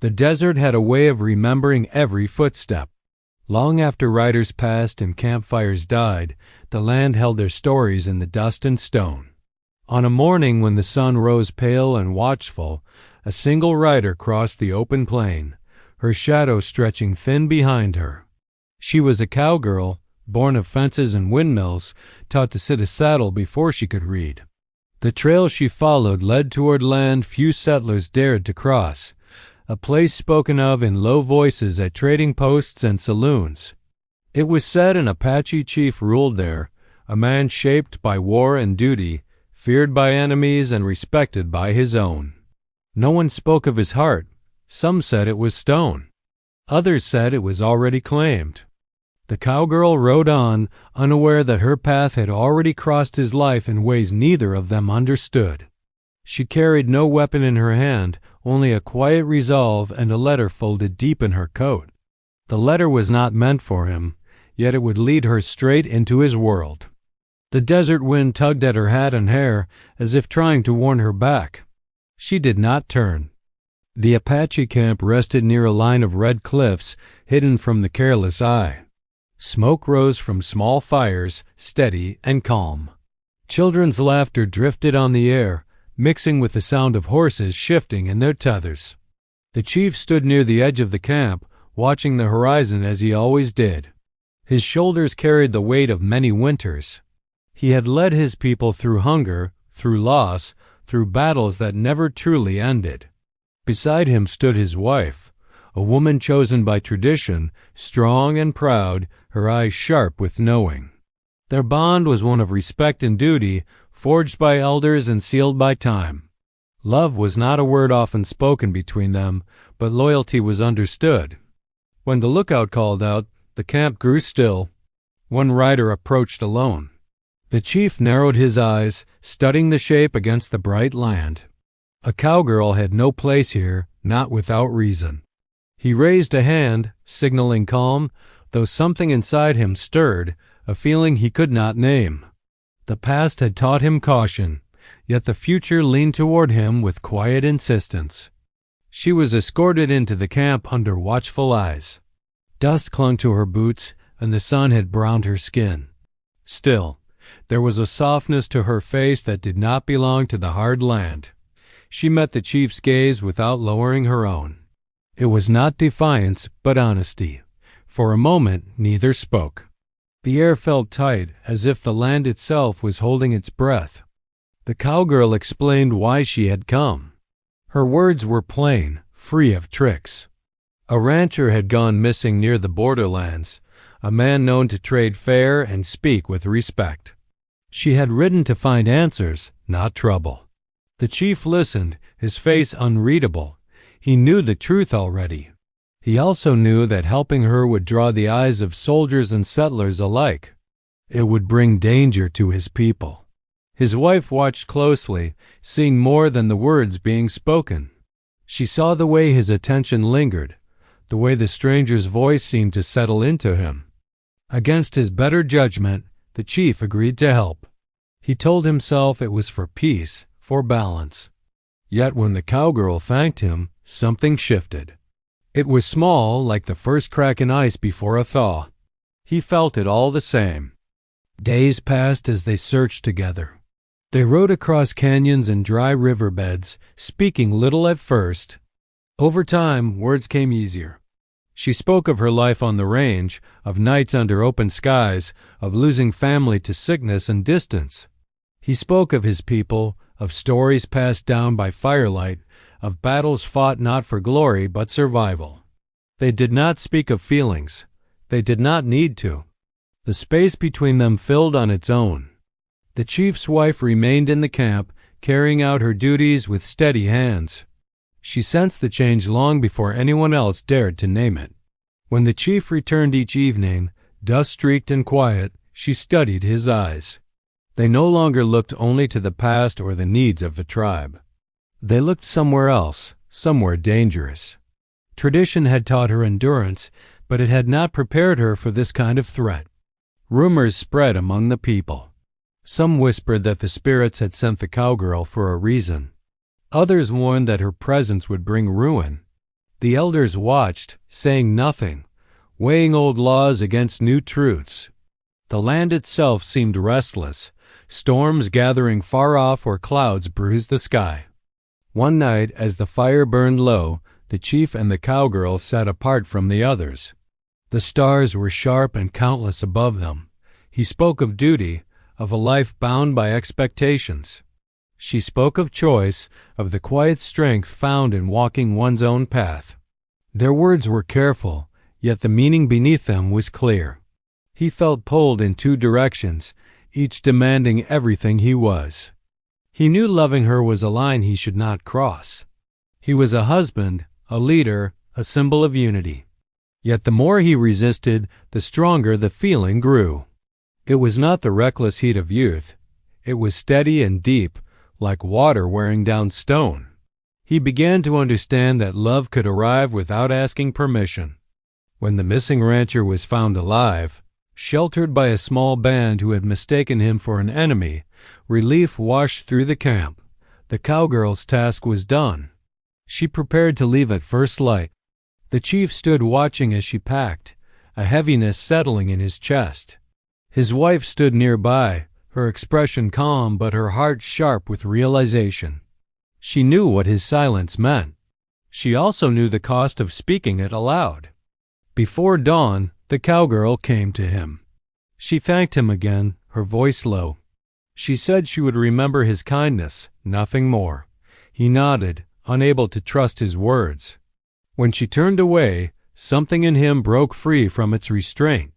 The desert had a way of remembering every footstep. Long after riders passed and campfires died, the land held their stories in the dust and stone. On a morning when the sun rose pale and watchful, a single rider crossed the open plain, her shadow stretching thin behind her. She was a cowgirl, born of fences and windmills, taught to sit a saddle before she could read. The trail she followed led toward land few settlers dared to cross, a place spoken of in low voices at trading posts and saloons. It was said an Apache chief ruled there, a man shaped by war and duty, feared by enemies and respected by his own. No one spoke of his heart. Some said it was stone. Others said it was already claimed. The cowgirl rode on, unaware that her path had already crossed his life in ways neither of them understood. She carried no weapon in her hand, only a quiet resolve and a letter folded deep in her coat. The letter was not meant for him, yet it would lead her straight into his world. The desert wind tugged at her hat and hair, as if trying to warn her back. She did not turn. The Apache camp rested near a line of red cliffs, hidden from the careless eye. Smoke rose from small fires, steady and calm. Children's laughter drifted on the air, mixing with the sound of horses shifting in their tethers. The chief stood near the edge of the camp, watching the horizon as he always did. His shoulders carried the weight of many winters. He had led his people through hunger, through loss, through battles that never truly ended. Beside him stood his wife, a woman chosen by tradition, strong and proud, her eyes sharp with knowing. Their bond was one of respect and duty, forged by elders and sealed by time. Love was not a word often spoken between them, but loyalty was understood. When the lookout called out, the camp grew still. One rider approached alone. The chief narrowed his eyes, studying the shape against the bright land. A cowgirl had no place here, not without reason. He raised a hand, signaling calm, though something inside him stirred, a feeling he could not name. The past had taught him caution, yet the future leaned toward him with quiet insistence. She was escorted into the camp under watchful eyes. Dust clung to her boots, and the sun had browned her skin. Still, there was a softness to her face that did not belong to the hard land. She met the chief's gaze without lowering her own. It was not defiance, but honesty. For a moment, neither spoke. The air felt tight, as if the land itself was holding its breath. The cowgirl explained why she had come. Her words were plain, free of tricks. A rancher had gone missing near the borderlands, a man known to trade fair and speak with respect. She had ridden to find answers, not trouble. The chief listened, his face unreadable. He knew the truth already. He also knew that helping her would draw the eyes of soldiers and settlers alike. It would bring danger to his people. His wife watched closely, seeing more than the words being spoken. She saw the way his attention lingered, the way the stranger's voice seemed to settle into him. Against his better judgment, the chief agreed to help. He told himself it was for peace, for balance. Yet when the cowgirl thanked him, something shifted. It was small, like the first crack in ice before a thaw. He felt it all the same. Days passed as they searched together. They rode across canyons and dry riverbeds, speaking little at first. Over time, words came easier. She spoke of her life on the range, of nights under open skies, of losing family to sickness and distance. He spoke of his people, of stories passed down by firelight, of battles fought not for glory but survival. They did not speak of feelings. They did not need to. The space between them filled on its own. The chief's wife remained in the camp, carrying out her duties with steady hands. She sensed the change long before anyone else dared to name it. When the chief returned each evening, dust-streaked and quiet, she studied his eyes. They no longer looked only to the past or the needs of the tribe. They looked somewhere else, somewhere dangerous. Tradition had taught her endurance, but it had not prepared her for this kind of threat. Rumors spread among the people. Some whispered that the spirits had sent the cowgirl for a reason. Others warned that her presence would bring ruin. The elders watched, saying nothing, weighing old laws against new truths. The land itself seemed restless, storms gathering far off where clouds bruised the sky. One night, as the fire burned low, the chief and the cowgirl sat apart from the others. The stars were sharp and countless above them. He spoke of duty, of a life bound by expectations. She spoke of choice, of the quiet strength found in walking one's own path. Their words were careful, yet the meaning beneath them was clear. He felt pulled in two directions, each demanding everything he was. He knew loving her was a line he should not cross. He was a husband, a leader, a symbol of unity. Yet the more he resisted, the stronger the feeling grew. It was not the reckless heat of youth. It was steady and deep, like water wearing down stone. He began to understand that love could arrive without asking permission. When the missing rancher was found alive, sheltered by a small band who had mistaken him for an enemy, relief washed through the camp. The cowgirl's task was done. She prepared to leave at first light. The chief stood watching as she packed, a heaviness settling in his chest. His wife stood nearby, her expression calm but her heart sharp with realization. She knew what his silence meant. She also knew the cost of speaking it aloud. Before dawn, the cowgirl came to him. She thanked him again, her voice low. She said she would remember his kindness, nothing more. He nodded, unable to trust his words. When she turned away, something in him broke free from its restraint.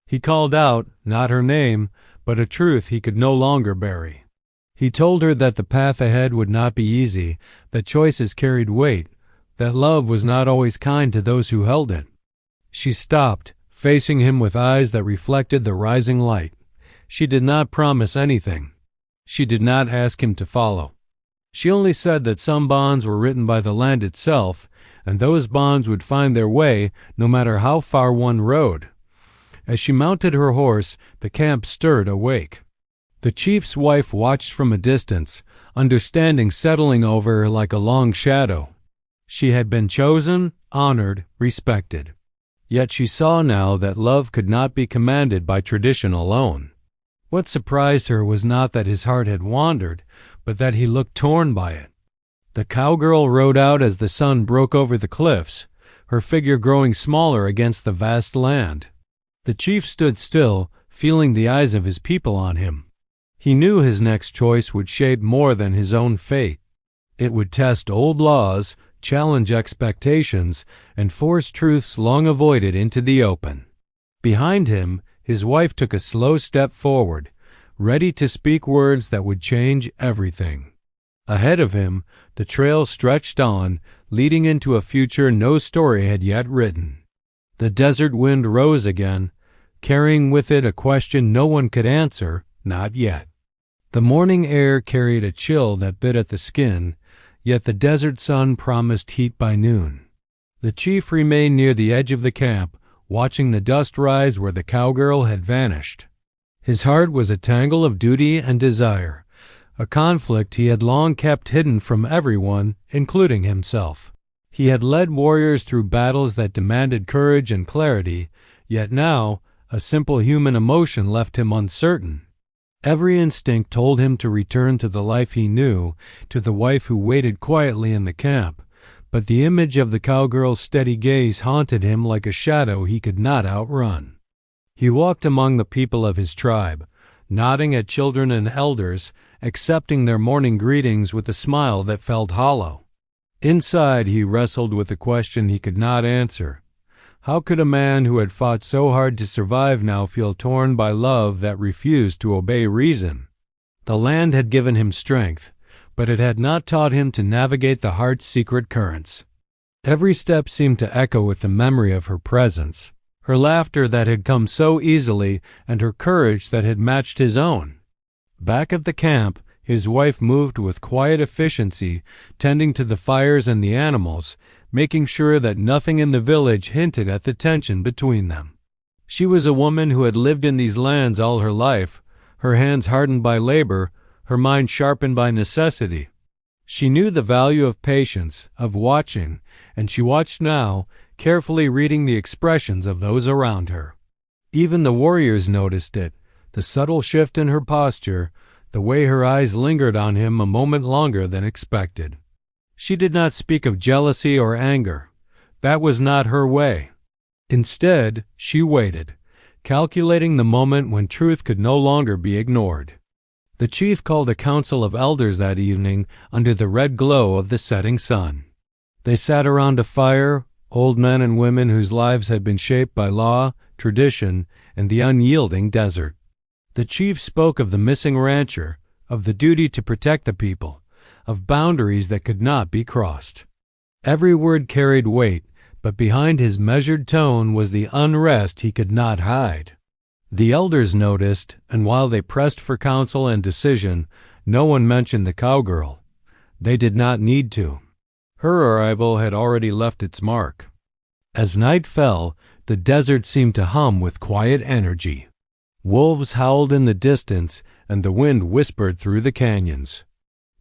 He called out, not her name, but a truth he could no longer bury. He told her that the path ahead would not be easy, that choices carried weight, that love was not always kind to those who held it. She stopped, facing him with eyes that reflected the rising light. She did not promise anything. She did not ask him to follow. She only said that some bonds were written by the land itself, and those bonds would find their way no matter how far one rode. As she mounted her horse, the camp stirred awake. The chief's wife watched from a distance, understanding settling over her like a long shadow. She had been chosen, honored, respected. Yet she saw now that love could not be commanded by tradition alone. What surprised her was not that his heart had wandered, but that he looked torn by it. The cowgirl rode out as the sun broke over the cliffs, her figure growing smaller against the vast land. The chief stood still, feeling the eyes of his people on him. He knew his next choice would shape more than his own fate. It would test old laws, challenge expectations, and force truths long avoided into the open. Behind him, his wife took a slow step forward, ready to speak words that would change everything. Ahead of him, the trail stretched on, leading into a future no story had yet written. The desert wind rose again, carrying with it a question no one could answer, not yet. The morning air carried a chill that bit at the skin, yet the desert sun promised heat by noon. The chief remained near the edge of the camp, watching the dust rise where the cowgirl had vanished. His heart was a tangle of duty and desire, a conflict he had long kept hidden from everyone, including himself. He had led warriors through battles that demanded courage and clarity, yet now a simple human emotion left him uncertain. Every instinct told him to return to the life he knew, to the wife who waited quietly in the camp, but the image of the cowgirl's steady gaze haunted him like a shadow he could not outrun. He walked among the people of his tribe, nodding at children and elders, accepting their morning greetings with a smile that felt hollow. Inside, he wrestled with a question he could not answer. How could a man who had fought so hard to survive now feel torn by love that refused to obey reason? The land had given him strength, but it had not taught him to navigate the heart's secret currents. Every step seemed to echo with the memory of her presence, her laughter that had come so easily and her courage that had matched his own. Back at the camp, his wife moved with quiet efficiency, tending to the fires and the animals, making sure that nothing in the village hinted at the tension between them. She was a woman who had lived in these lands all her life, her hands hardened by labor, her mind sharpened by necessity. She knew the value of patience, of watching, and she watched now, carefully reading the expressions of those around her. Even the warriors noticed it, the subtle shift in her posture, the way her eyes lingered on him a moment longer than expected. She did not speak of jealousy or anger. That was not her way. Instead, she waited, calculating the moment when truth could no longer be ignored. The chief called a council of elders that evening under the red glow of the setting sun. They sat around a fire, old men and women whose lives had been shaped by law, tradition, and the unyielding desert. The chief spoke of the missing rancher, of the duty to protect the people, of boundaries that could not be crossed. Every word carried weight, but behind his measured tone was the unrest he could not hide. The elders noticed, and while they pressed for counsel and decision, no one mentioned the cowgirl. They did not need to. Her arrival had already left its mark. As night fell, the desert seemed to hum with quiet energy. Wolves howled in the distance, and the wind whispered through the canyons.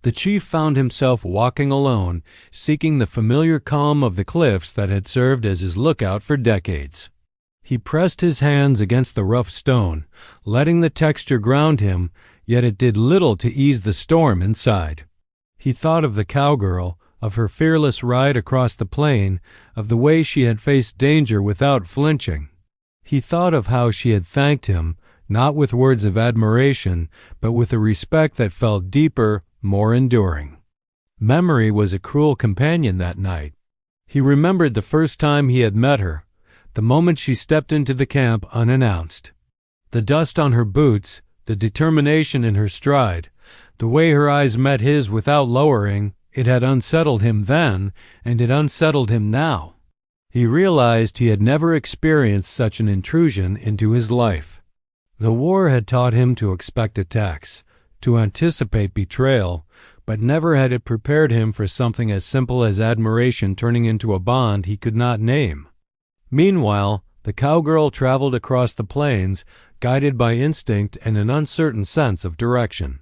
The chief found himself walking alone, seeking the familiar calm of the cliffs that had served as his lookout for decades. He pressed his hands against the rough stone, letting the texture ground him, yet it did little to ease the storm inside. He thought of the cowgirl, of her fearless ride across the plain, of the way she had faced danger without flinching. He thought of how she had thanked him, not with words of admiration, but with a respect that felt deeper, more enduring. Memory was a cruel companion that night. He remembered the first time he had met her, the moment she stepped into the camp unannounced. The dust on her boots, the determination in her stride, the way her eyes met his without lowering, it had unsettled him then, and it unsettled him now. He realized he had never experienced such an intrusion into his life. The war had taught him to expect attacks, to anticipate betrayal, but never had it prepared him for something as simple as admiration turning into a bond he could not name. Meanwhile, the cowgirl traveled across the plains, guided by instinct and an uncertain sense of direction.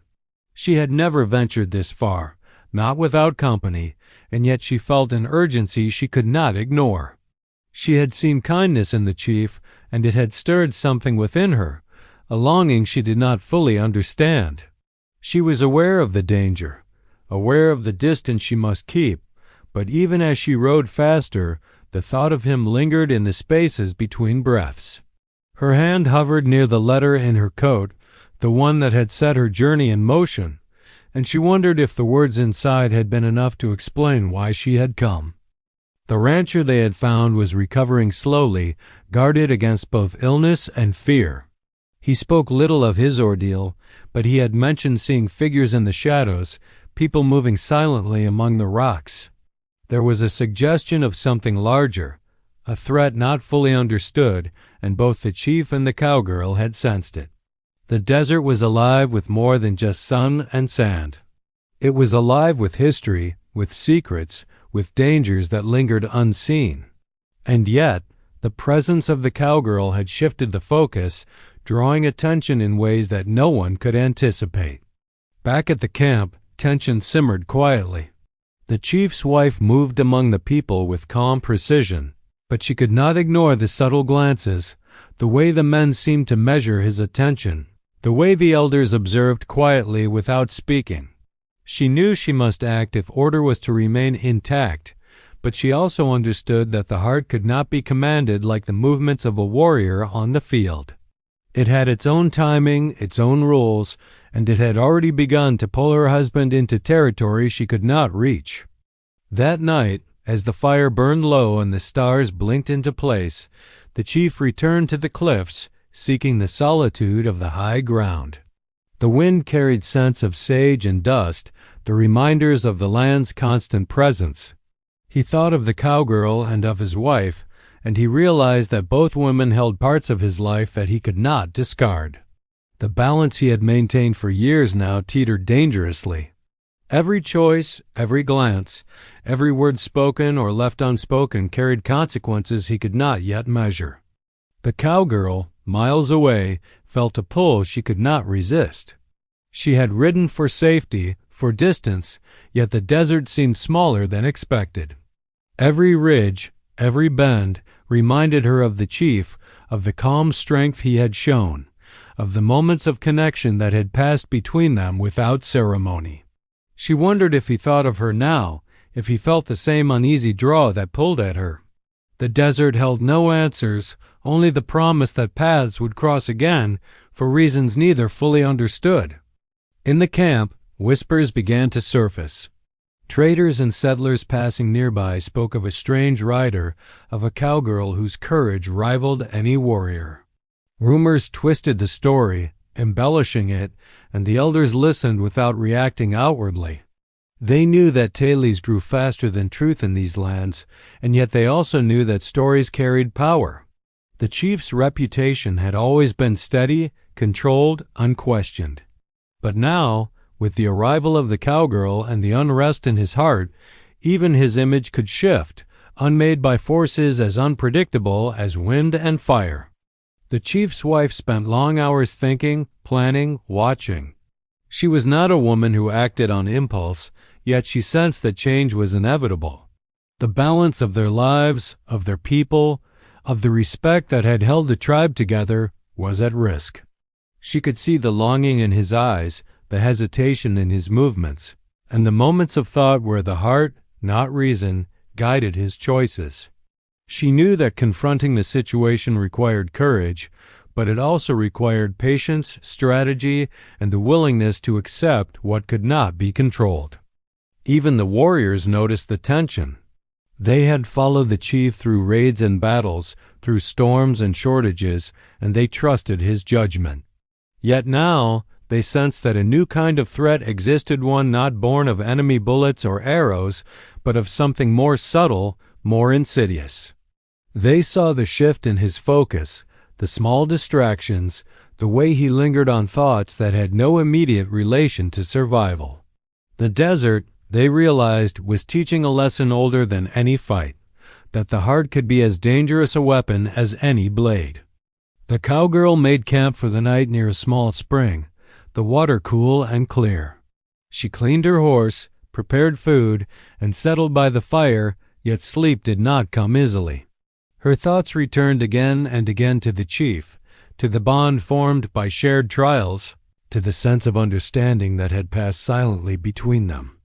She had never ventured this far, not without company, and yet she felt an urgency she could not ignore. She had seen kindness in the chief, and it had stirred something within her, a longing she did not fully understand. She was aware of the danger, aware of the distance she must keep, but even as she rode faster, the thought of him lingered in the spaces between breaths. Her hand hovered near the letter in her coat, the one that had set her journey in motion, and she wondered if the words inside had been enough to explain why she had come. The rancher they had found was recovering slowly, guarded against both illness and fear. He spoke little of his ordeal, but he had mentioned seeing figures in the shadows, people moving silently among the rocks. There was a suggestion of something larger, a threat not fully understood, and both the chief and the cowgirl had sensed it. The desert was alive with more than just sun and sand. It was alive with history, with secrets, with dangers that lingered unseen. And yet, the presence of the cowgirl had shifted the focus, drawing attention in ways that no one could anticipate. Back at the camp, tension simmered quietly. The chief's wife moved among the people with calm precision, but she could not ignore the subtle glances, the way the men seemed to measure his attention, the way the elders observed quietly without speaking. She knew she must act if order was to remain intact, but she also understood that the heart could not be commanded like the movements of a warrior on the field. It had its own timing, its own rules, and it had already begun to pull her husband into territory she could not reach. That night, as the fire burned low and the stars blinked into place, the chief returned to the cliffs, seeking the solitude of the high ground. The wind carried scents of sage and dust, the reminders of the land's constant presence. He thought of the cowgirl and of his wife, and he realized that both women held parts of his life that he could not discard. The balance he had maintained for years now teetered dangerously. Every choice, every glance, every word spoken or left unspoken carried consequences he could not yet measure. The cowgirl, miles away, felt a pull she could not resist. She had ridden for safety, for distance, yet the desert seemed smaller than expected. Every ridge, every bend, reminded her of the chief, of the calm strength he had shown, of the moments of connection that had passed between them without ceremony. She wondered if he thought of her now, if he felt the same uneasy draw that pulled at her. The desert held no answers, only the promise that paths would cross again for reasons neither fully understood. In the camp, whispers began to surface. Traders and settlers passing nearby spoke of a strange rider, of a cowgirl whose courage rivaled any warrior. Rumors twisted the story, embellishing it, and the elders listened without reacting outwardly. They knew that tales grew faster than truth in these lands, and yet they also knew that stories carried power. The chief's reputation had always been steady, controlled, unquestioned. But now, with the arrival of the cowgirl and the unrest in his heart, even his image could shift, unmade by forces as unpredictable as wind and fire. The chief's wife spent long hours thinking, planning, watching. She was not a woman who acted on impulse, yet she sensed that change was inevitable. The balance of their lives, of their people, of the respect that had held the tribe together, was at risk. She could see the longing in his eyes, the hesitation in his movements, and the moments of thought where the heart, not reason, guided his choices. She knew that confronting the situation required courage, but it also required patience, strategy, and the willingness to accept what could not be controlled. Even the warriors noticed the tension. They had followed the chief through raids and battles, through storms and shortages, and they trusted his judgment. Yet now, they sensed that a new kind of threat existed, one not born of enemy bullets or arrows, but of something more subtle, more insidious. They saw the shift in his focus, the small distractions, the way he lingered on thoughts that had no immediate relation to survival. The desert, they realized, was teaching a lesson older than any fight, that the heart could be as dangerous a weapon as any blade. The cowgirl made camp for the night near a small spring, the water cool and clear. She cleaned her horse, prepared food, and settled by the fire, yet sleep did not come easily. Her thoughts returned again and again to the chief, to the bond formed by shared trials, to the sense of understanding that had passed silently between them.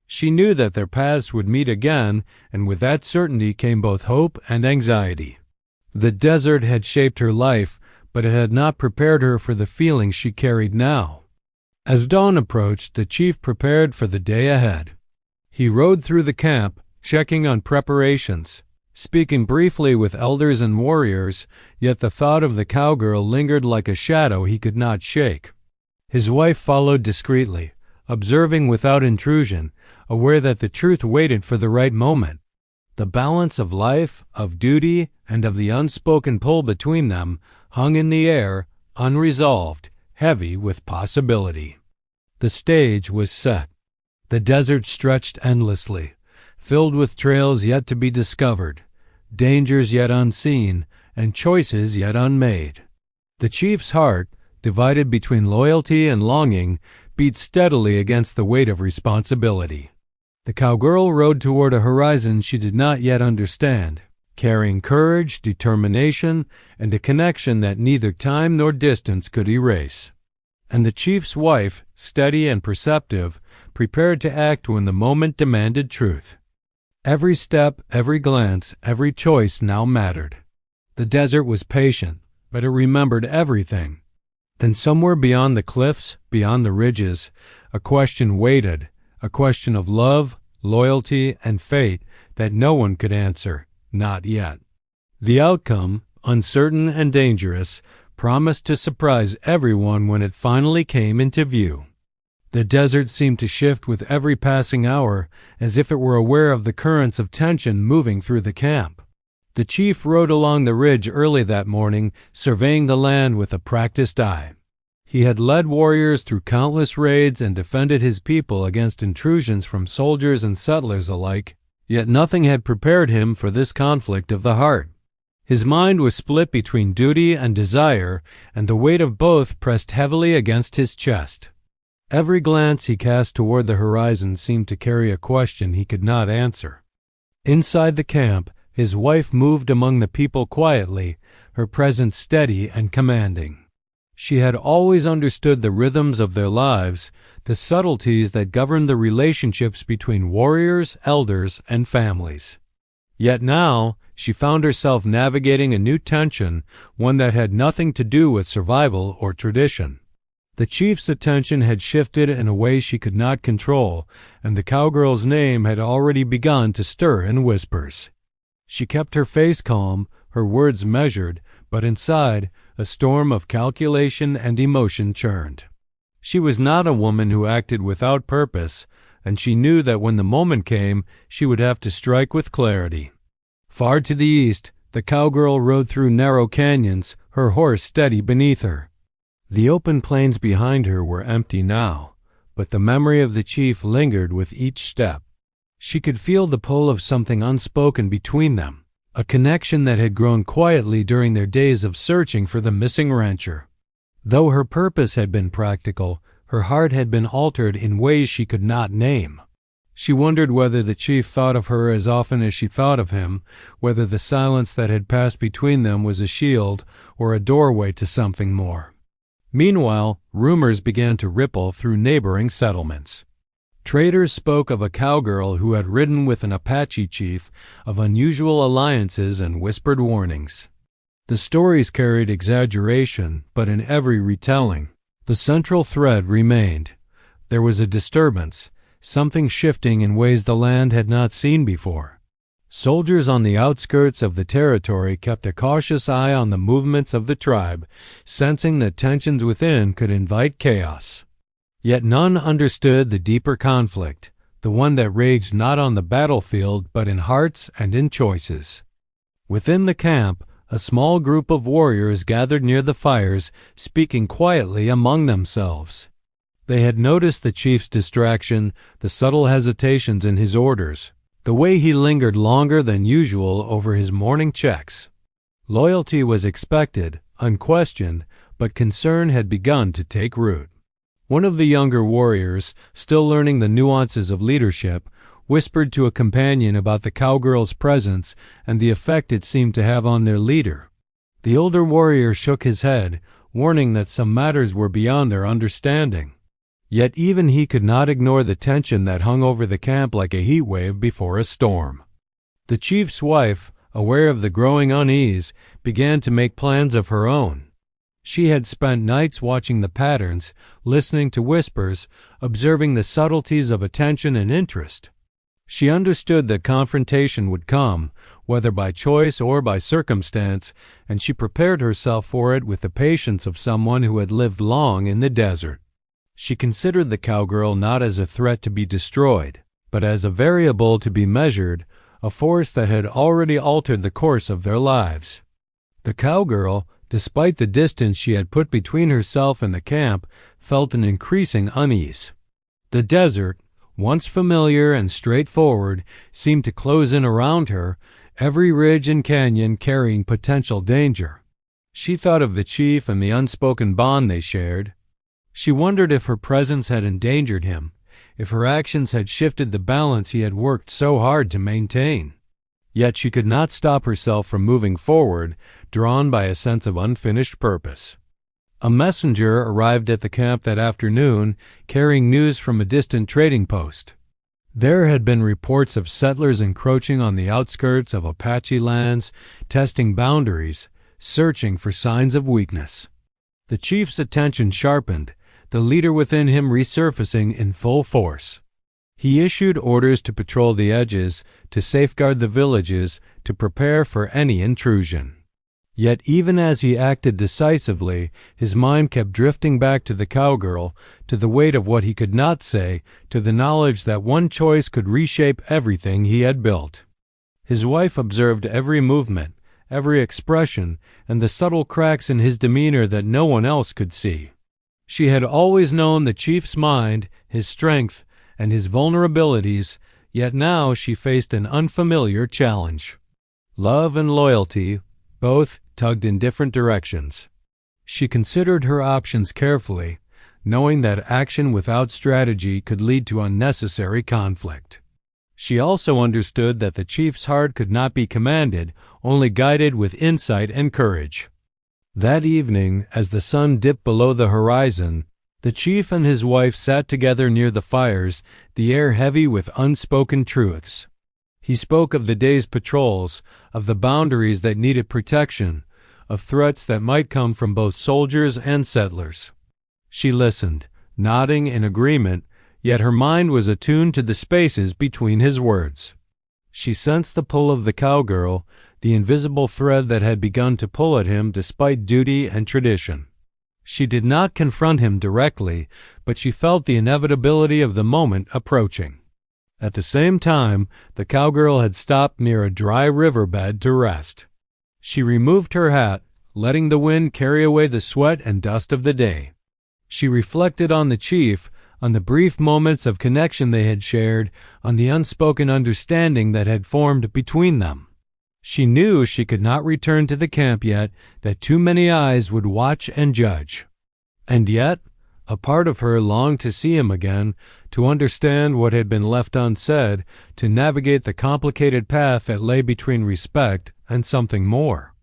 She knew that their paths would meet again, and with that certainty came both hope and anxiety. The desert had shaped her life, but it had not prepared her for the feelings she carried now. As dawn approached, the chief prepared for the day ahead. He rode through the camp, checking on preparations, speaking briefly with elders and warriors, yet the thought of the cowgirl lingered like a shadow he could not shake. His wife followed discreetly, observing without intrusion, aware that the truth waited for the right moment. The balance of life, of duty, and of the unspoken pull between them hung in the air, unresolved, heavy with possibility. The stage was set. The desert stretched endlessly, filled with trails yet to be discovered, dangers yet unseen, and choices yet unmade. The chief's heart, divided between loyalty and longing, beat steadily against the weight of responsibility. The cowgirl rode toward a horizon she did not yet understand, carrying courage, determination, and a connection that neither time nor distance could erase. And the chief's wife, steady and perceptive, prepared to act when the moment demanded truth. Every step, every glance, every choice now mattered. The desert was patient, but it remembered everything. Then somewhere beyond the cliffs, beyond the ridges, a question waited, a question of love, loyalty, and fate that no one could answer, not yet. The outcome, uncertain and dangerous, promised to surprise everyone when it finally came into view. The desert seemed to shift with every passing hour, as if it were aware of the currents of tension moving through the camp. The chief rode along the ridge early that morning, surveying the land with a practiced eye. He had led warriors through countless raids and defended his people against intrusions from soldiers and settlers alike, yet nothing had prepared him for this conflict of the heart. His mind was split between duty and desire, and the weight of both pressed heavily against his chest. Every glance he cast toward the horizon seemed to carry a question he could not answer. Inside the camp, his wife moved among the people quietly, her presence steady and commanding. She had always understood the rhythms of their lives, the subtleties that governed the relationships between warriors, elders, and families. Yet now, she found herself navigating a new tension, one that had nothing to do with survival or tradition. The chief's attention had shifted in a way she could not control, and the cowgirl's name had already begun to stir in whispers. She kept her face calm, her words measured, but inside, a storm of calculation and emotion churned. She was not a woman who acted without purpose, and she knew that when the moment came, she would have to strike with clarity. Far to the east, the cowgirl rode through narrow canyons, her horse steady beneath her. The open plains behind her were empty now, but the memory of the chief lingered with each step. She could feel the pull of something unspoken between them, a connection that had grown quietly during their days of searching for the missing rancher. Though her purpose had been practical, her heart had been altered in ways she could not name. She wondered whether the chief thought of her as often as she thought of him, whether the silence that had passed between them was a shield or a doorway to something more. Meanwhile, rumors began to ripple through neighboring settlements. Traders spoke of a cowgirl who had ridden with an Apache chief, of unusual alliances and whispered warnings. The stories carried exaggeration, but in every retelling, the central thread remained. There was a disturbance, something shifting in ways the land had not seen before. Soldiers on the outskirts of the territory kept a cautious eye on the movements of the tribe, sensing that tensions within could invite chaos. Yet none understood the deeper conflict, the one that raged not on the battlefield but in hearts and in choices. Within the camp, a small group of warriors gathered near the fires, speaking quietly among themselves. They had noticed the chief's distraction, the subtle hesitations in his orders, the way he lingered longer than usual over his morning checks. Loyalty was expected, unquestioned, but concern had begun to take root. One of the younger warriors, still learning the nuances of leadership, whispered to a companion about the cowgirl's presence and the effect it seemed to have on their leader. The older warrior shook his head, warning that some matters were beyond their understanding. Yet even he could not ignore the tension that hung over the camp like a heat wave before a storm. The chief's wife, aware of the growing unease, began to make plans of her own. She had spent nights watching the patterns, listening to whispers, observing the subtleties of attention and interest. She understood that confrontation would come, whether by choice or by circumstance, and she prepared herself for it with the patience of someone who had lived long in the desert. She considered the cowgirl not as a threat to be destroyed, but as a variable to be measured, a force that had already altered the course of their lives. The cowgirl, despite the distance she had put between herself and the camp, felt an increasing unease. The desert, once familiar and straightforward, seemed to close in around her, every ridge and canyon carrying potential danger. She thought of the chief and the unspoken bond they shared. She wondered if her presence had endangered him, if her actions had shifted the balance he had worked so hard to maintain. Yet she could not stop herself from moving forward, drawn by a sense of unfinished purpose. A messenger arrived at the camp that afternoon, carrying news from a distant trading post. There had been reports of settlers encroaching on the outskirts of Apache lands, testing boundaries, searching for signs of weakness. The chief's attention sharpened, the leader within him resurfacing in full force. He issued orders to patrol the edges, to safeguard the villages, to prepare for any intrusion. Yet even as he acted decisively, his mind kept drifting back to the cowgirl, to the weight of what he could not say, to the knowledge that one choice could reshape everything he had built. His wife observed every movement, every expression, and the subtle cracks in his demeanor that no one else could see. She had always known the chief's mind, his strength, and his vulnerabilities, yet now she faced an unfamiliar challenge. Love and loyalty, both tugged in different directions. She considered her options carefully, knowing that action without strategy could lead to unnecessary conflict. She also understood that the chief's heart could not be commanded, only guided with insight and courage. That evening, as the sun dipped below the horizon, the chief and his wife sat together near the fires, the air heavy with unspoken truths. He spoke of the day's patrols, of the boundaries that needed protection, of threats that might come from both soldiers and settlers. She listened, nodding in agreement, yet her mind was attuned to the spaces between his words. She sensed the pull of the cowgirl, the invisible thread that had begun to pull at him despite duty and tradition. She did not confront him directly, but she felt the inevitability of the moment approaching. At the same time, the cowgirl had stopped near a dry riverbed to rest. She removed her hat, letting the wind carry away the sweat and dust of the day. She reflected on the chief, on the brief moments of connection they had shared, on the unspoken understanding that had formed between them. She knew she could not return to the camp yet, that too many eyes would watch and judge. And yet, a part of her longed to see him again, to understand what had been left unsaid, to navigate the complicated path that lay between respect and something more.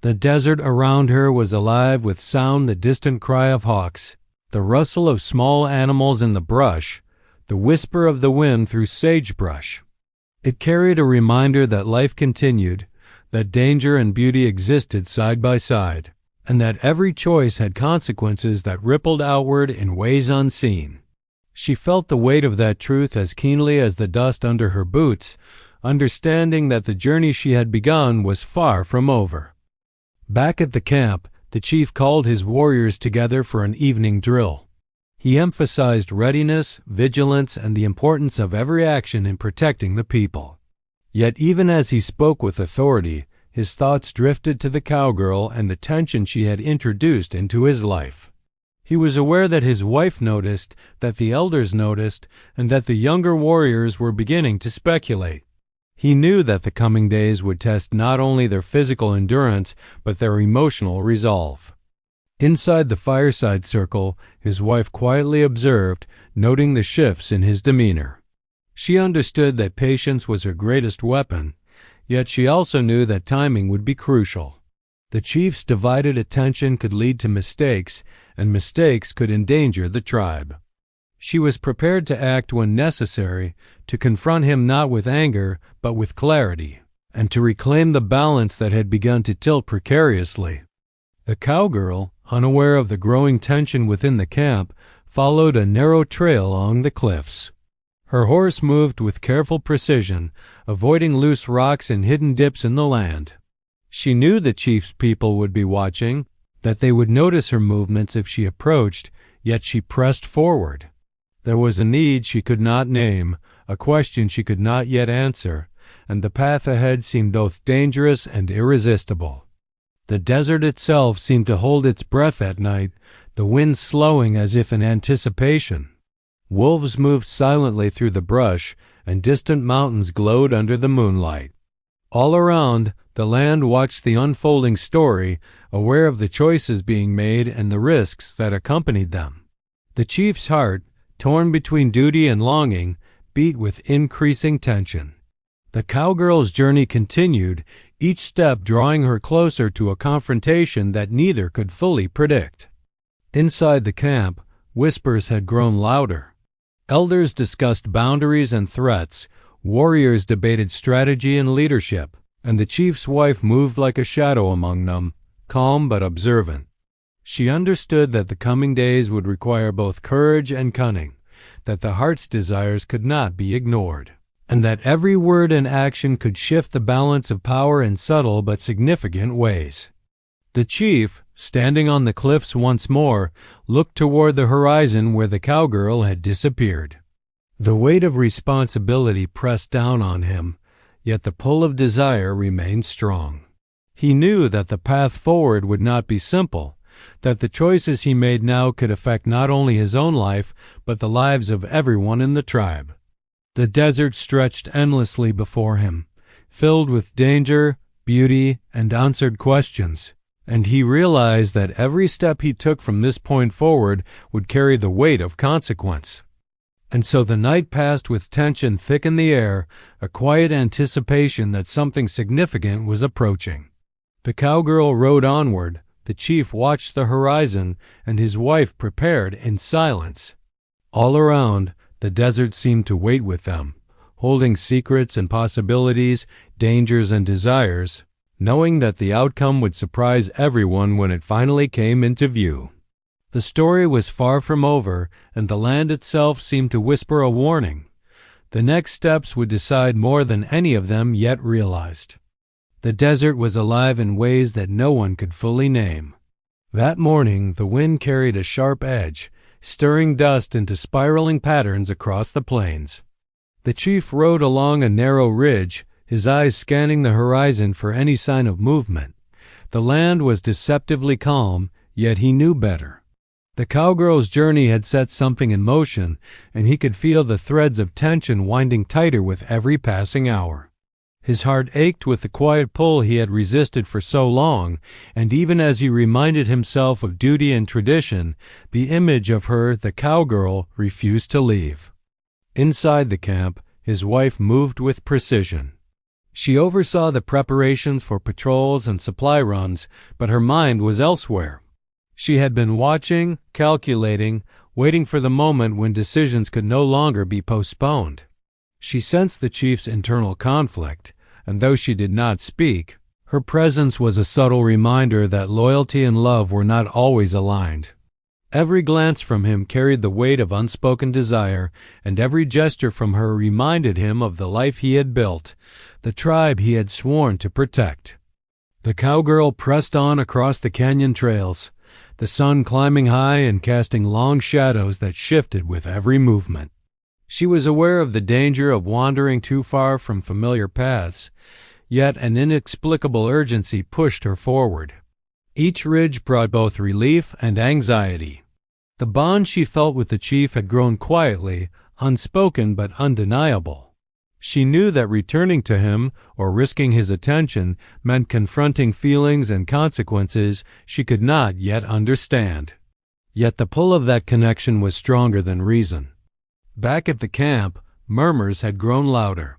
The desert around her was alive with sound, the distant cry of hawks, the rustle of small animals in the brush, the whisper of the wind through sagebrush. It carried a reminder that life continued, that danger and beauty existed side by side, and that every choice had consequences that rippled outward in ways unseen. She felt the weight of that truth as keenly as the dust under her boots, understanding that the journey she had begun was far from over. Back at the camp, the chief called his warriors together for an evening drill. He emphasized readiness, vigilance, and the importance of every action in protecting the people. Yet even as he spoke with authority, his thoughts drifted to the cowgirl and the tension she had introduced into his life. He was aware that his wife noticed, that the elders noticed, and that the younger warriors were beginning to speculate. He knew that the coming days would test not only their physical endurance, but their emotional resolve. Inside the fireside circle, his wife quietly observed, noting the shifts in his demeanor. She understood that patience was her greatest weapon, yet she also knew that timing would be crucial. The chief's divided attention could lead to mistakes, and mistakes could endanger the tribe. She was prepared to act when necessary, to confront him not with anger, but with clarity, and to reclaim the balance that had begun to tilt precariously. The cowgirl, unaware of the growing tension within the camp, followed a narrow trail along the cliffs. Her horse moved with careful precision, avoiding loose rocks and hidden dips in the land. She knew the chief's people would be watching, that they would notice her movements if she approached, yet she pressed forward. There was a need she could not name, a question she could not yet answer, and the path ahead seemed both dangerous and irresistible. The desert itself seemed to hold its breath at night, the wind slowing as if in anticipation. Wolves moved silently through the brush, and distant mountains glowed under the moonlight. All around, the land watched the unfolding story, aware of the choices being made and the risks that accompanied them. The chief's heart, torn between duty and longing, beat with increasing tension. The cowgirl's journey continued, each step drawing her closer to a confrontation that neither could fully predict. Inside the camp, whispers had grown louder. Elders discussed boundaries and threats, warriors debated strategy and leadership, and the chief's wife moved like a shadow among them, calm but observant. She understood that the coming days would require both courage and cunning, that the heart's desires could not be ignored, and that every word and action could shift the balance of power in subtle but significant ways. The chief, standing on the cliffs once more, looked toward the horizon where the cowgirl had disappeared. The weight of responsibility pressed down on him, yet the pull of desire remained strong. He knew that the path forward would not be simple, that the choices he made now could affect not only his own life, but the lives of everyone in the tribe. The desert stretched endlessly before him, filled with danger, beauty, and answered questions, and he realized that every step he took from this point forward would carry the weight of consequence. And so the night passed with tension thick in the air, a quiet anticipation that something significant was approaching. The cowgirl rode onward, the chief watched the horizon, and his wife prepared in silence. All around, the desert seemed to wait with them, holding secrets and possibilities, dangers and desires, knowing that the outcome would surprise everyone when it finally came into view. The story was far from over, and the land itself seemed to whisper a warning. The next steps would decide more than any of them yet realized. The desert was alive in ways that no one could fully name. That morning, the wind carried a sharp edge, stirring dust into spiraling patterns across the plains. The chief rode along a narrow ridge, his eyes scanning the horizon for any sign of movement. The land was deceptively calm, yet he knew better. The cowgirl's journey had set something in motion, and he could feel the threads of tension winding tighter with every passing hour. His heart ached with the quiet pull he had resisted for so long, and even as he reminded himself of duty and tradition, the image of her, the cowgirl, refused to leave. Inside the camp, his wife moved with precision. She oversaw the preparations for patrols and supply runs, but her mind was elsewhere. She had been watching, calculating, waiting for the moment when decisions could no longer be postponed. She sensed the chief's internal conflict, and though she did not speak, her presence was a subtle reminder that loyalty and love were not always aligned. Every glance from him carried the weight of unspoken desire, and every gesture from her reminded him of the life he had built, the tribe he had sworn to protect. The cowgirl pressed on across the canyon trails, the sun climbing high and casting long shadows that shifted with every movement. She was aware of the danger of wandering too far from familiar paths, yet an inexplicable urgency pushed her forward. Each ridge brought both relief and anxiety. The bond she felt with the chief had grown quietly, unspoken but undeniable. She knew that returning to him, or risking his attention, meant confronting feelings and consequences she could not yet understand. Yet the pull of that connection was stronger than reason. Back at the camp, murmurs had grown louder.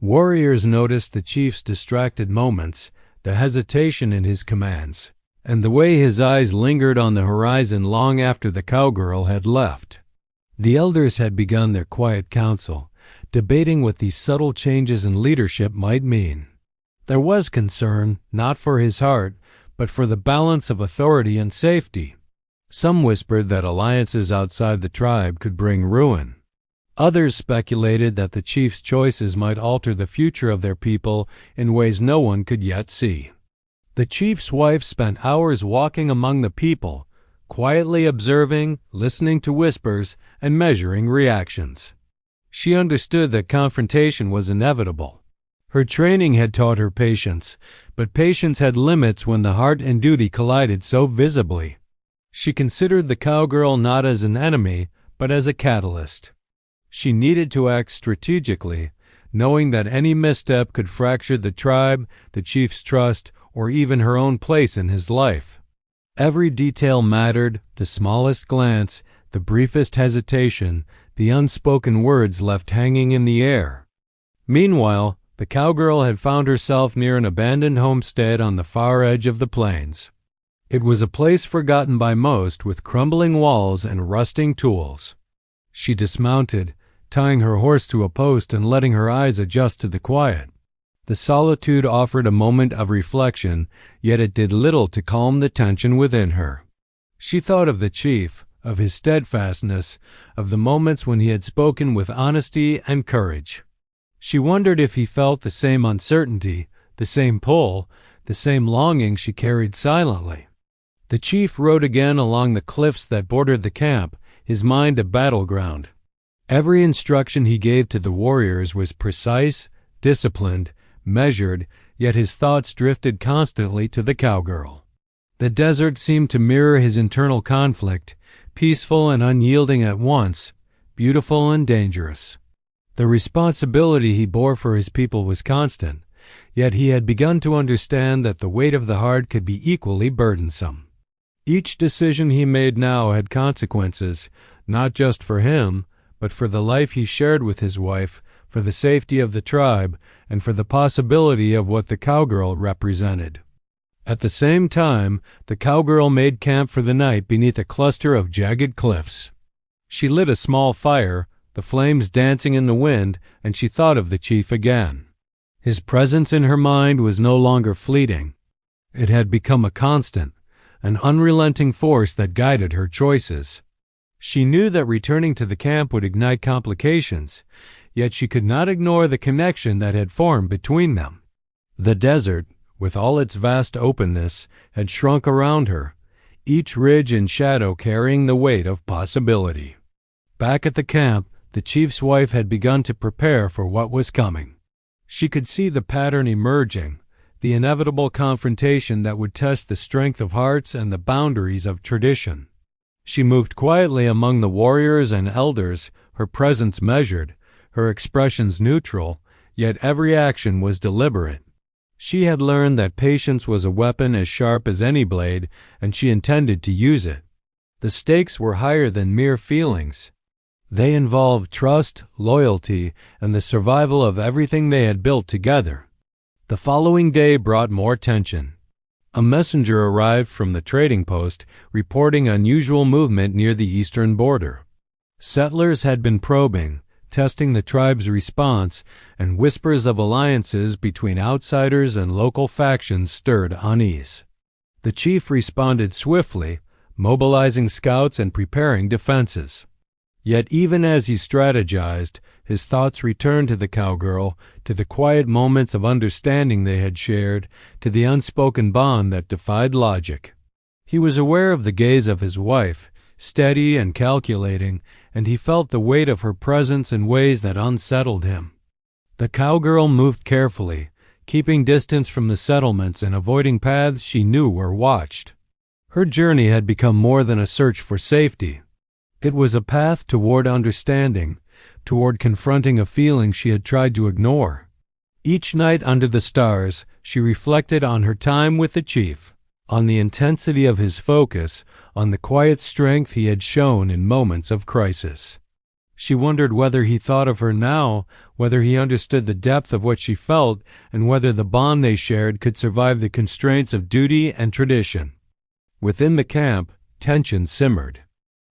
Warriors noticed the chief's distracted moments, the hesitation in his commands, and the way his eyes lingered on the horizon long after the cowgirl had left. The elders had begun their quiet council, debating what these subtle changes in leadership might mean. There was concern, not for his heart, but for the balance of authority and safety. Some whispered that alliances outside the tribe could bring ruin. Others speculated that the chief's choices might alter the future of their people in ways no one could yet see. The chief's wife spent hours walking among the people, quietly observing, listening to whispers, and measuring reactions. She understood that confrontation was inevitable. Her training had taught her patience, but patience had limits when the heart and duty collided so visibly. She considered the cowgirl not as an enemy, but as a catalyst. She needed to act strategically, knowing that any misstep could fracture the tribe, the chief's trust, or even her own place in his life. Every detail mattered, the smallest glance, the briefest hesitation, the unspoken words left hanging in the air. Meanwhile, the cowgirl had found herself near an abandoned homestead on the far edge of the plains. It was a place forgotten by most, with crumbling walls and rusting tools. She dismounted, tying her horse to a post and letting her eyes adjust to the quiet. The solitude offered a moment of reflection, yet it did little to calm the tension within her. She thought of the chief, of his steadfastness, of the moments when he had spoken with honesty and courage. She wondered if he felt the same uncertainty, the same pull, the same longing she carried silently. The chief rode again along the cliffs that bordered the camp, his mind a battleground. Every instruction he gave to the warriors was precise, disciplined, measured, yet his thoughts drifted constantly to the cowgirl. The desert seemed to mirror his internal conflict, peaceful and unyielding at once, beautiful and dangerous. The responsibility he bore for his people was constant, Yet he had begun to understand that the weight of the heart could be equally burdensome. Each decision he made now had consequences, not just for him, but for the life he shared with his wife, for the safety of the tribe, and for the possibility of what the Cowgirl represented. At the same time, the Cowgirl made camp for the night beneath a cluster of jagged cliffs. She lit a small fire, the flames dancing in the wind, and she thought of the chief again. His presence in her mind was no longer fleeting. It had become a constant, an unrelenting force that guided her choices. She knew that returning to the camp would ignite complications, yet she could not ignore the connection that had formed between them. The desert, with all its vast openness, had shrunk around her, each ridge and shadow carrying the weight of possibility. Back at the camp, the chief's wife had begun to prepare for what was coming. She could see the pattern emerging, the inevitable confrontation that would test the strength of hearts and the boundaries of tradition. She moved quietly among the warriors and elders, her presence measured, her expressions neutral, yet every action was deliberate. She had learned that patience was a weapon as sharp as any blade, and she intended to use it. The stakes were higher than mere feelings. They involved trust, loyalty, and the survival of everything they had built together. The following day brought more tension. A messenger arrived from the trading post reporting unusual movement near the eastern border. Settlers had been probing, testing the tribe's response, and whispers of alliances between outsiders and local factions stirred unease. The chief responded swiftly, mobilizing scouts and preparing defenses. Yet even as he strategized, his thoughts returned to the Cowgirl, to the quiet moments of understanding they had shared, to the unspoken bond that defied logic. He was aware of the gaze of his wife, steady and calculating, and he felt the weight of her presence in ways that unsettled him. The Cowgirl moved carefully, keeping distance from the settlements and avoiding paths she knew were watched. Her journey had become more than a search for safety. It was a path toward understanding, toward confronting a feeling she had tried to ignore. Each night under the stars, she reflected on her time with the chief, on the intensity of his focus, on the quiet strength he had shown in moments of crisis. She wondered whether he thought of her now, whether he understood the depth of what she felt, and whether the bond they shared could survive the constraints of duty and tradition. Within the camp, tension simmered.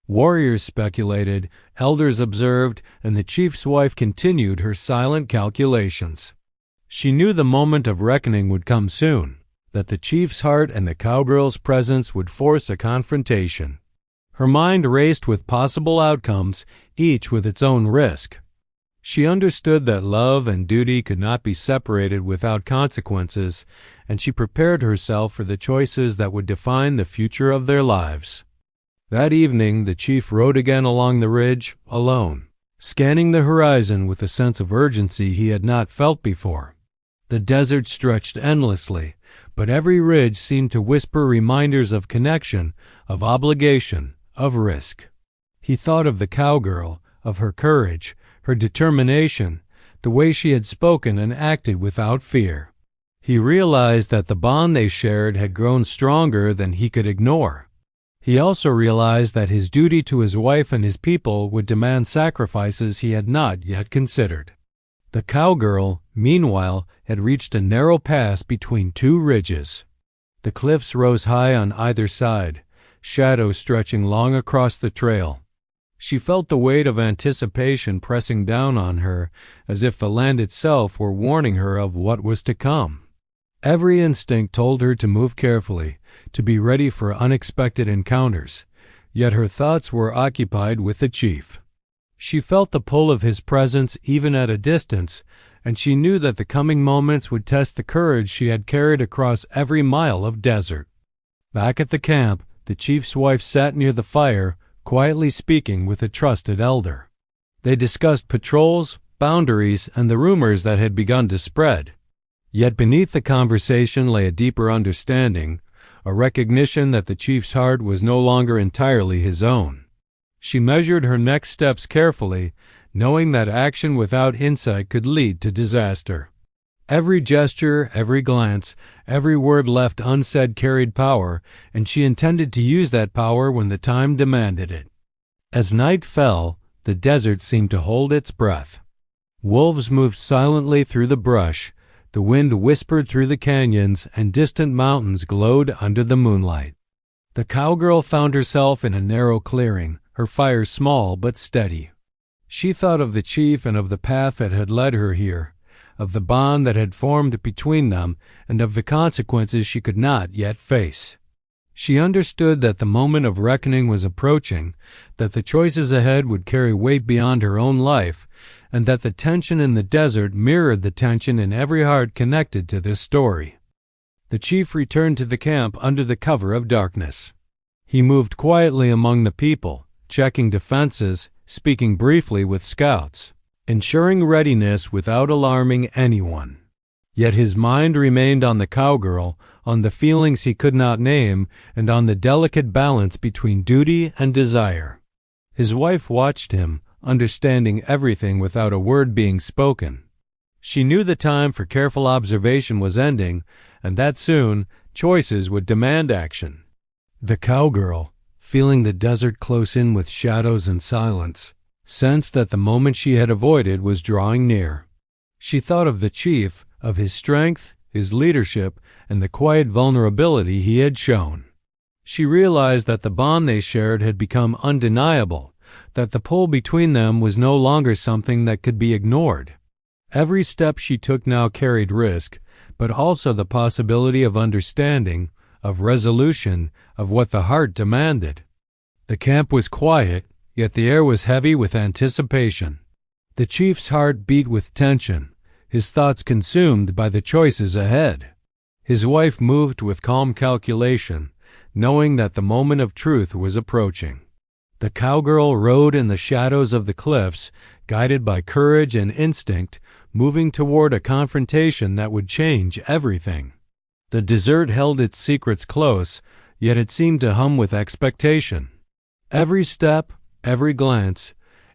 Warriors speculated, elders observed, and the chief's wife continued her silent calculations. She knew the moment of reckoning would come soon, that the chief's heart and the Cowgirl's presence would force a confrontation. Her mind raced with possible outcomes, each with its own risk. She understood that love and duty could not be separated without consequences, and she prepared herself for the choices that would define the future of their lives. That evening, the chief rode again along the ridge, alone, scanning the horizon with a sense of urgency he had not felt before. The desert stretched endlessly, but every ridge seemed to whisper reminders of connection, of obligation, of risk. He thought of the Cowgirl, of her courage, her determination, the way she had spoken and acted without fear. He realized that the bond they shared had grown stronger than he could ignore. He also realized that his duty to his wife and his people would demand sacrifices he had not yet considered. The Cowgirl, meanwhile, had reached a narrow pass between two ridges. The cliffs rose high on either side, shadows stretching long across the trail. She felt the weight of anticipation pressing down on her, as if the land itself were warning her of what was to come. Every instinct told her to move carefully, to be ready for unexpected encounters, yet her thoughts were occupied with the chief. She felt the pull of his presence even at a distance, and she knew that the coming moments would test the courage she had carried across every mile of desert. Back at the camp, the chief's wife sat near the fire, quietly speaking with a trusted elder. They discussed patrols, boundaries, and the rumors that had begun to spread. Yet beneath the conversation lay a deeper understanding, a recognition that the chief's heart was no longer entirely his own. She measured her next steps carefully, knowing that action without insight could lead to disaster. Every gesture, every glance, every word left unsaid carried power, and she intended to use that power when the time demanded it. As night fell, the desert seemed to hold its breath. Wolves moved silently through the brush, the wind whispered through the canyons, and distant mountains glowed under the moonlight. The cowgirl found herself in a narrow clearing, her fire small but steady. She thought of the chief and of the path that had led her here, of the bond that had formed between them, and of the consequences she could not yet face. She understood that the moment of reckoning was approaching, that the choices ahead would carry weight beyond her own life, and that the tension in the desert mirrored the tension in every heart connected to this story. The chief returned to the camp under the cover of darkness. He moved quietly among the people, checking defenses, speaking briefly with scouts, ensuring readiness without alarming anyone. Yet his mind remained on the cowgirl, on the feelings he could not name, and on the delicate balance between duty and desire. His wife watched him, understanding everything without a word being spoken. She knew the time for careful observation was ending, and that soon choices would demand action. The cowgirl, feeling the desert close in with shadows and silence, sensed that the moment she had avoided was drawing near. She thought of the chief, of his strength, his leadership, and the quiet vulnerability he had shown. She realized that the bond they shared had become undeniable, that the pull between them was no longer something that could be ignored. Every step she took now carried risk, but also the possibility of understanding, of resolution, of what the heart demanded. The camp was quiet, yet the air was heavy with anticipation. The chief's heart beat with tension, his thoughts consumed by the choices ahead. His wife moved with calm calculation, knowing that the moment of truth was approaching. The cowgirl rode in the shadows of the cliffs, guided by courage and instinct, moving toward a confrontation that would change everything. The desert held its secrets close, yet it seemed to hum with expectation. Every step, every glance,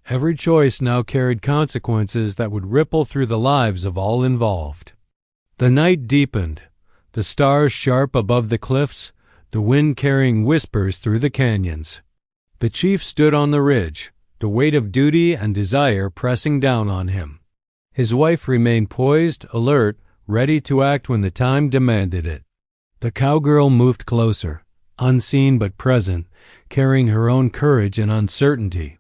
every choice now carried consequences that would ripple through the lives of all involved. The night deepened, the stars sharp above the cliffs, the wind carrying whispers through the canyons. The chief stood on the ridge, the weight of duty and desire pressing down on him. His wife remained poised, alert, ready to act when the time demanded it. The cowgirl moved closer, unseen but present, carrying her own courage and uncertainty.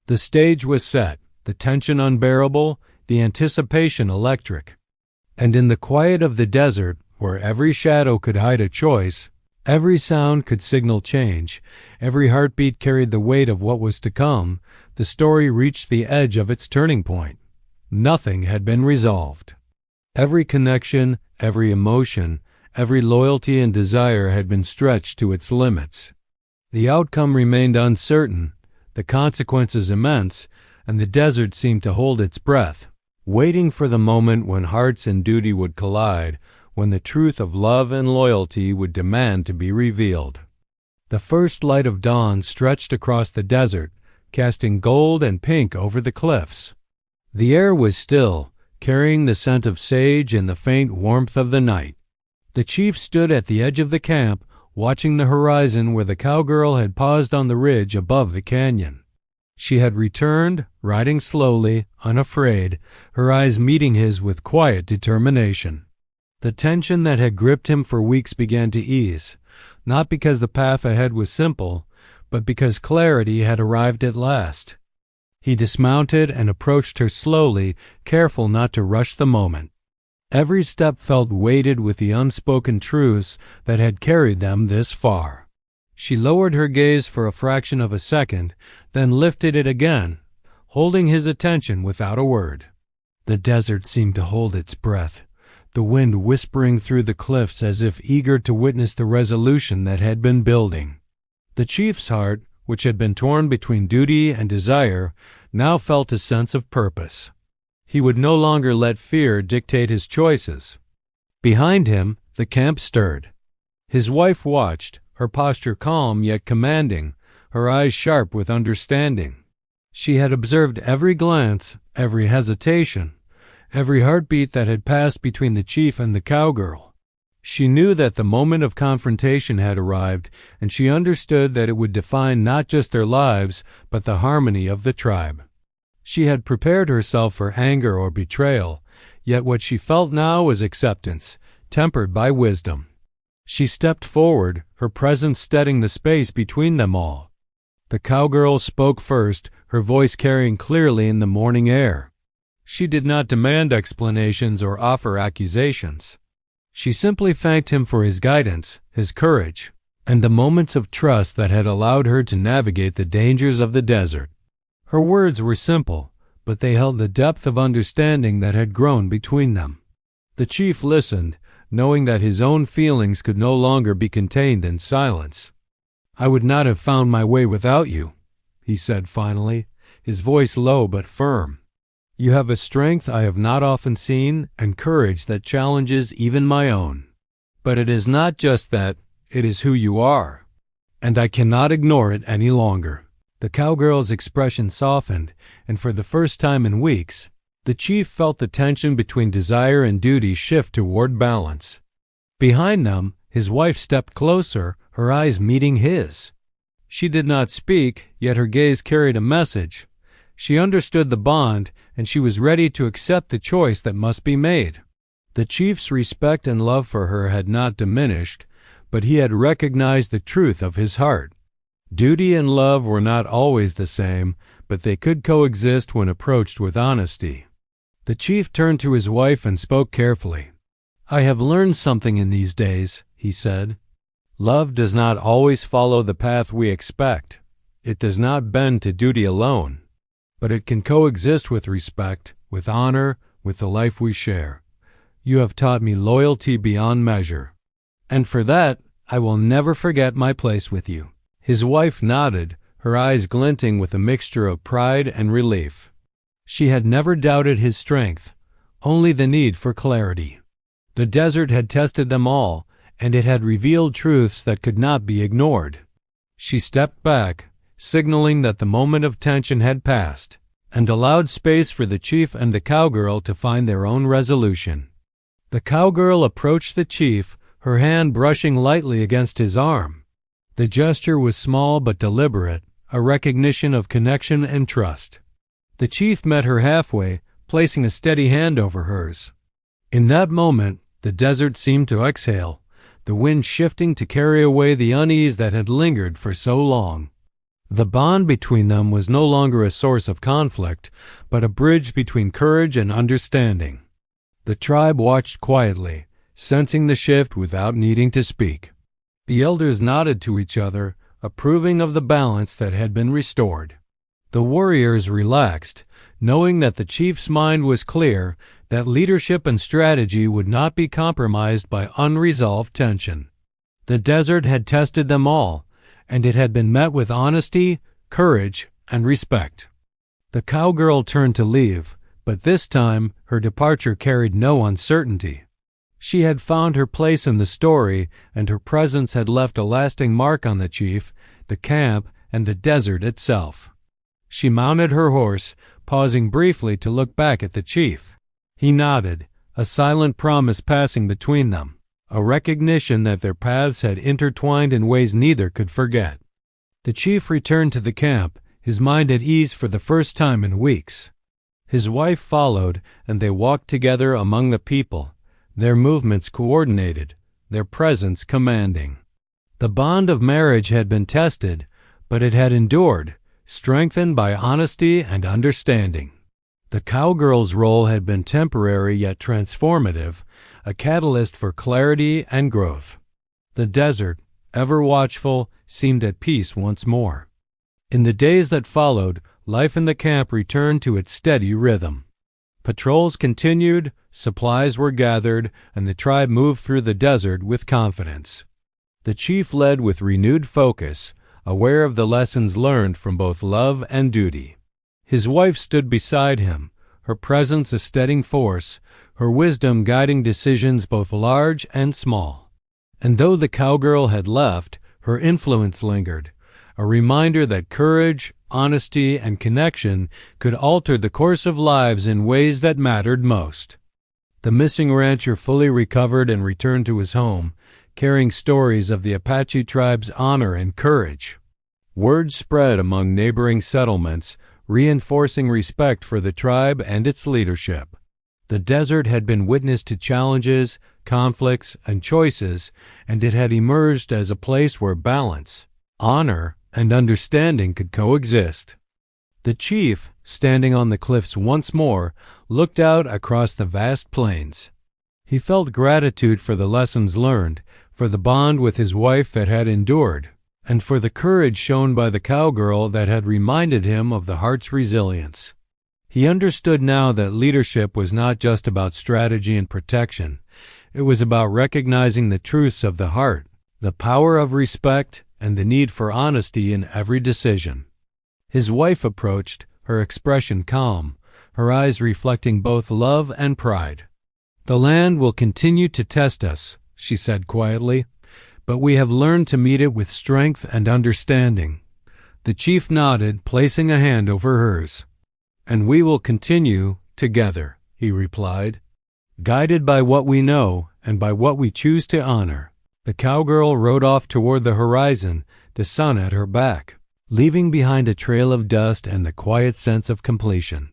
The stage was set, the tension unbearable, the anticipation electric. And in the quiet of the desert, where every shadow could hide a choice, every sound could signal change, every heartbeat carried the weight of what was to come, the story reached the edge of its turning point. Nothing had been resolved. Every connection, every emotion, every loyalty and desire had been stretched to its limits. The outcome remained uncertain, the consequences immense, and the desert seemed to hold its breath, waiting for the moment when hearts and duty would collide, when the truth of love and loyalty would demand to be revealed. The first light of dawn stretched across the desert, casting gold and pink over the cliffs. The air was still, carrying the scent of sage and the faint warmth of the night. The chief stood at the edge of the camp, watching the horizon where the cowgirl had paused on the ridge above the canyon. She had returned, riding slowly, unafraid, her eyes meeting his with quiet determination. The tension that had gripped him for weeks began to ease, not because the path ahead was simple, but because clarity had arrived at last. He dismounted and approached her slowly, careful not to rush the moment. Every step felt weighted with the unspoken truths that had carried them this far. She lowered her gaze for a fraction of a second, then lifted it again, holding his attention without a word. The desert seemed to hold its breath, the wind whispering through the cliffs as if eager to witness the resolution that had been building. The chief's heart, which had been torn between duty and desire, now felt a sense of purpose. He would no longer let fear dictate his choices. Behind him, the camp stirred. His wife watched, her posture calm yet commanding, her eyes sharp with understanding. She had observed every glance, every hesitation, every heartbeat that had passed between the chief and the cowgirl. She knew that the moment of confrontation had arrived, and she understood that it would define not just their lives, but the harmony of the tribe. She had prepared herself for anger or betrayal, yet what she felt now was acceptance, tempered by wisdom. She stepped forward, her presence steadying the space between them all. The cowgirl spoke first, her voice carrying clearly in the morning air. She did not demand explanations or offer accusations. She simply thanked him for his guidance, his courage, and the moments of trust that had allowed her to navigate the dangers of the desert. Her words were simple, but they held the depth of understanding that had grown between them. The chief listened, knowing that his own feelings could no longer be contained in silence. "I would not have found my way without you," he said finally, his voice low but firm. "You have a strength I have not often seen and courage that challenges even my own. But it is not just that, it is who you are, and I cannot ignore it any longer." The cowgirl's expression softened, and for the first time in weeks, the chief felt the tension between desire and duty shift toward balance. Behind them, his wife stepped closer, her eyes meeting his. She did not speak, yet her gaze carried a message. She understood the bond, and she was ready to accept the choice that must be made. The chief's respect and love for her had not diminished, but he had recognized the truth of his heart. Duty and love were not always the same, but they could coexist when approached with honesty. The chief turned to his wife and spoke carefully. "I have learned something in these days," he said. "Love does not always follow the path we expect. It does not bend to duty alone, but it can coexist with respect, with honor, with the life we share. You have taught me loyalty beyond measure, and for that I will never forget my place with you." His wife nodded, her eyes glinting with a mixture of pride and relief. She had never doubted his strength, only the need for clarity. The desert had tested them all, and it had revealed truths that could not be ignored. She stepped back, signaling that the moment of tension had passed, and allowed space for the chief and the cowgirl to find their own resolution. The cowgirl approached the chief, her hand brushing lightly against his arm. The gesture was small but deliberate, a recognition of connection and trust. The chief met her halfway, placing a steady hand over hers. In that moment, the desert seemed to exhale, the wind shifting to carry away the unease that had lingered for so long. The bond between them was no longer a source of conflict, but a bridge between courage and understanding. The tribe watched quietly, sensing the shift without needing to speak. The elders nodded to each other, approving of the balance that had been restored. The warriors relaxed, knowing that the chief's mind was clear, that leadership and strategy would not be compromised by unresolved tension. The desert had tested them all, and it had been met with honesty, courage, and respect. The cowgirl turned to leave, but this time her departure carried no uncertainty. She had found her place in the story, and her presence had left a lasting mark on the chief, the camp, and the desert itself. She mounted her horse, pausing briefly to look back at the chief. He nodded, a silent promise passing between them, a recognition that their paths had intertwined in ways neither could forget. The chief returned to the camp, his mind at ease for the first time in weeks. His wife followed, and they walked together among the people, their movements coordinated, their presence commanding. The bond of marriage had been tested, but it had endured, strengthened by honesty and understanding. The cowgirl's role had been temporary yet transformative, a catalyst for clarity and growth. The desert, ever watchful, seemed at peace once more. In the days that followed, life in the camp returned to its steady rhythm. Patrols continued, supplies were gathered, and the tribe moved through the desert with confidence. The chief led with renewed focus, aware of the lessons learned from both love and duty. His wife stood beside him, her presence a steadying force, her wisdom guiding decisions both large and small. And though the cowgirl had left, her influence lingered, a reminder that courage, honesty, and connection could alter the course of lives in ways that mattered most. The missing rancher fully recovered and returned to his home, carrying stories of the Apache tribe's honor and courage. Word spread among neighboring settlements, reinforcing respect for the tribe and its leadership. The desert had been witness to challenges, conflicts, and choices, and it had emerged as a place where balance, honor, and understanding could coexist. The chief, standing on the cliffs once more, looked out across the vast plains. He felt gratitude for the lessons learned, for the bond with his wife that had endured, and for the courage shown by the cowgirl that had reminded him of the heart's resilience. He understood now that leadership was not just about strategy and protection. It was about recognizing the truths of the heart, the power of respect, and the need for honesty in every decision. His wife approached, her expression calm, her eyes reflecting both love and pride. "The land will continue to test us," she said quietly, "but we have learned to meet it with strength and understanding." The chief nodded, placing a hand over hers. "And we will continue together," he replied. Guided by what we know and by what we choose to honor, the cowgirl rode off toward the horizon, the sun at her back, leaving behind a trail of dust and the quiet sense of completion.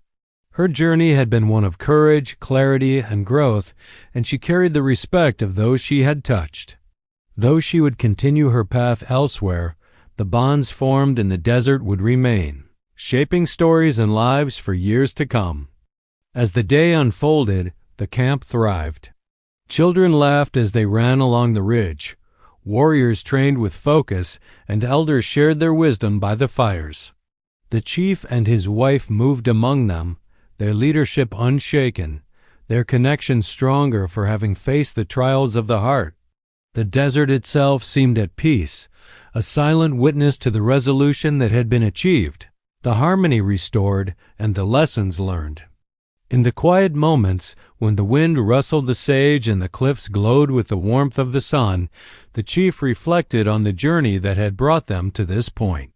Her journey had been one of courage, clarity, and growth, and she carried the respect of those she had touched. Though she would continue her path elsewhere, the bonds formed in the desert would remain, shaping stories and lives for years to come. As the day unfolded, the camp thrived. Children laughed as they ran along the ridge. Warriors trained with focus, and elders shared their wisdom by the fires. The chief and his wife moved among them, their leadership unshaken, their connection stronger for having faced the trials of the heart. The desert itself seemed at peace, a silent witness to the resolution that had been achieved, the harmony restored, and the lessons learned. In the quiet moments, when the wind rustled the sage and the cliffs glowed with the warmth of the sun, the chief reflected on the journey that had brought them to this point.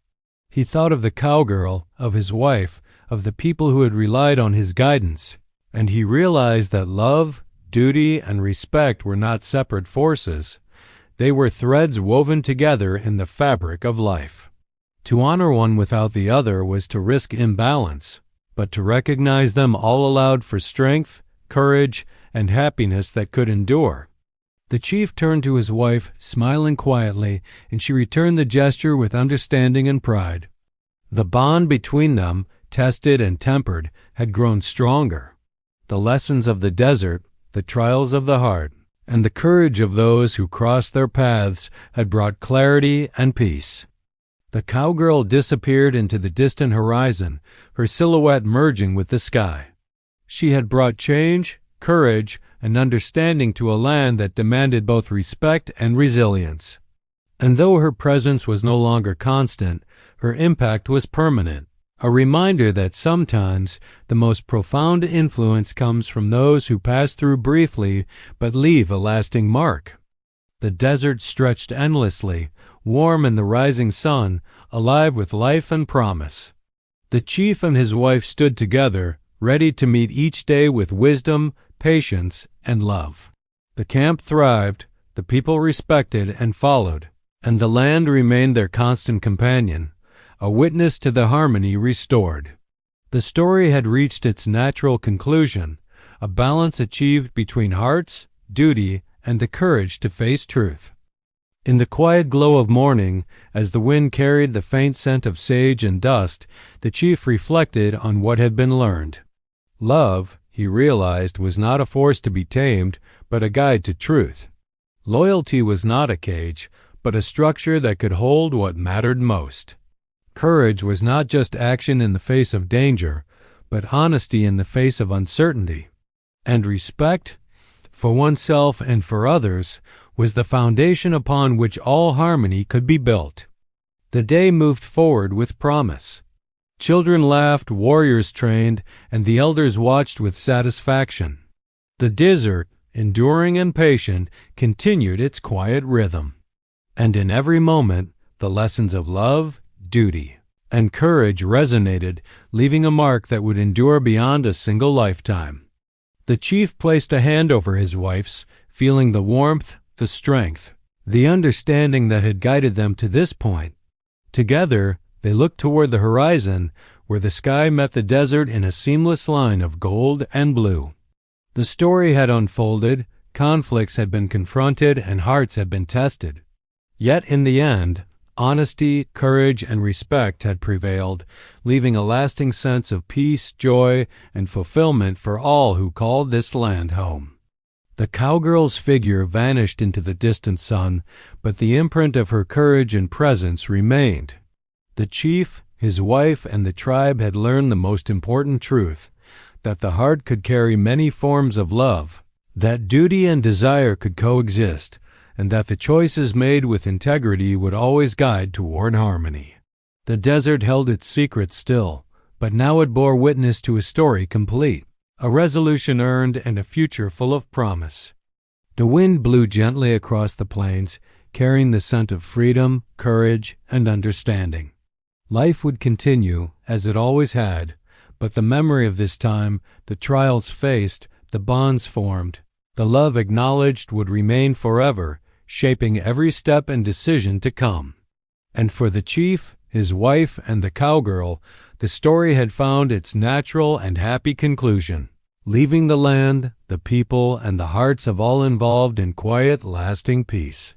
He thought of the cowgirl, of his wife, of the people who had relied on his guidance, and he realized that love, duty, and respect were not separate forces. They were threads woven together in the fabric of life. To honor one without the other was to risk imbalance, but to recognize them all allowed for strength, courage, and happiness that could endure. The chief turned to his wife, smiling quietly, and she returned the gesture with understanding and pride. The bond between them, tested and tempered, had grown stronger. The lessons of the desert, the trials of the heart, and the courage of those who crossed their paths had brought clarity and peace. The cowgirl disappeared into the distant horizon, her silhouette merging with the sky. She had brought change, courage, and understanding to a land that demanded both respect and resilience. And though her presence was no longer constant, her impact was permanent, a reminder that sometimes the most profound influence comes from those who pass through briefly but leave a lasting mark. The desert stretched endlessly, warm in the rising sun, alive with life and promise. The chief and his wife stood together, ready to meet each day with wisdom, patience, and love. The camp thrived, the people respected and followed, and the land remained their constant companion, a witness to the harmony restored. The story had reached its natural conclusion, a balance achieved between hearts, duty, and the courage to face truth. In the quiet glow of morning, as the wind carried the faint scent of sage and dust, the chief reflected on what had been learned. Love, he realized, was not a force to be tamed, but a guide to truth. Loyalty was not a cage, but a structure that could hold what mattered most. Courage was not just action in the face of danger, but honesty in the face of uncertainty. And respect, for oneself and for others, was the foundation upon which all harmony could be built. The day moved forward with promise. Children laughed, warriors trained, and the elders watched with satisfaction. The desert, enduring and patient, continued its quiet rhythm. And in every moment, the lessons of love, duty and courage resonated, leaving a mark that would endure beyond a single lifetime. The chief placed a hand over his wife's, feeling the warmth, the strength, the understanding that had guided them to this point. Together, they looked toward the horizon, where the sky met the desert in a seamless line of gold and blue. The story had unfolded, conflicts had been confronted, and hearts had been tested. Yet in the end, honesty, courage, and respect had prevailed, leaving a lasting sense of peace, joy, and fulfillment for all who called this land home. The cowgirl's figure vanished into the distant sun, but the imprint of her courage and presence remained. The chief, his wife, and the tribe had learned the most important truth, that the heart could carry many forms of love, that duty and desire could coexist, and that the choices made with integrity would always guide toward harmony. The desert held its secret still, but now it bore witness to a story complete, a resolution earned, and a future full of promise. The wind blew gently across the plains, carrying the scent of freedom, courage, and understanding. Life would continue, as it always had, but the memory of this time, the trials faced, the bonds formed, the love acknowledged would remain forever, shaping every step and decision to come. And for the chief, his wife, and the cowgirl, the story had found its natural and happy conclusion, leaving the land, the people, and the hearts of all involved in quiet, lasting peace.